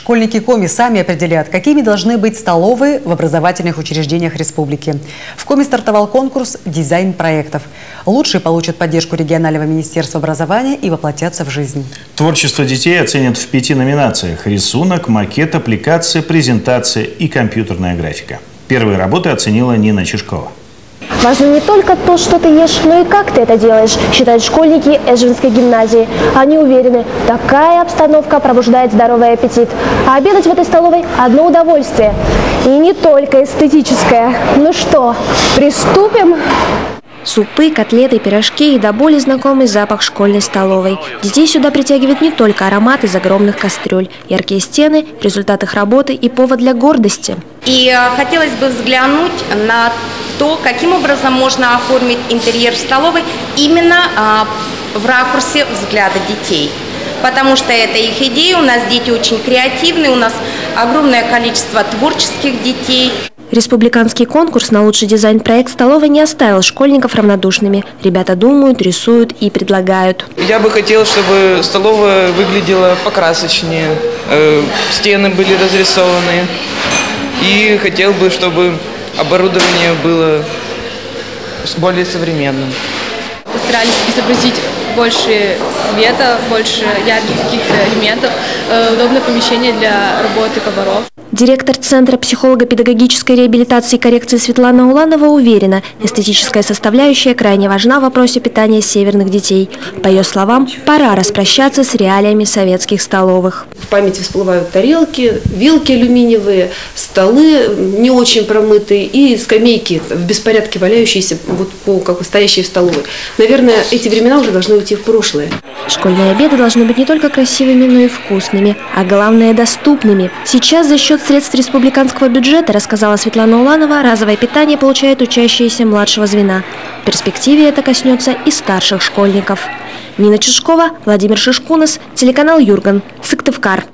Школьники Коми сами определят, какими должны быть столовые в образовательных учреждениях республики. В Коми стартовал конкурс «Дизайн проектов». Лучшие получат поддержку регионального министерства образования и воплотятся в жизнь. Творчество детей оценят в 5 номинациях: рисунок, макет, аппликация, презентация и компьютерная графика. Первые работы оценила Нина Чешкова. Важно не только то, что ты ешь, но и как ты это делаешь, считают школьники Эжвинской гимназии. Они уверены, такая обстановка пробуждает здоровый аппетит. А обедать в этой столовой – одно удовольствие. И не только эстетическое. Ну что, приступим? Супы, котлеты, пирожки и до боли знакомый запах школьной столовой. Детей сюда притягивает не только аромат из огромных кастрюль. Яркие стены, результат их работы и повод для гордости. И хотелось бы взглянуть на то, каким образом можно оформить интерьер в столовой именно в ракурсе взгляда детей. Потому что это их идея, у нас дети очень креативные, у нас огромное количество творческих детей. Республиканский конкурс на лучший дизайн-проект столовой не оставил школьников равнодушными. Ребята думают, рисуют и предлагают. Я бы хотел, чтобы столовая выглядела покрасочнее, стены были разрисованы. И хотел бы, чтобы оборудование было более современным. Постарались изобразить больше света, больше ярких каких-то элементов, удобное помещение для работы поваров. Директор Центра психолого-педагогической реабилитации и коррекции Светлана Уланова уверена, эстетическая составляющая крайне важна в вопросе питания северных детей. По ее словам, пора распрощаться с реалиями советских столовых. В памяти всплывают тарелки, вилки алюминиевые, столы не очень промытые и скамейки в беспорядке валяющиеся, как стоящие в столовой. Наверное, эти времена уже должны уйти в прошлое. Школьные обеды должны быть не только красивыми, но и вкусными, а главное – доступными. Сейчас за счет средств республиканского бюджета, рассказала Светлана Уланова, разовое питание получают учащиеся младшего звена. В перспективе это коснется и старших школьников. Нина Чешкова, Владимир Шишкунас, телеканал Юрган, Сыктывкар.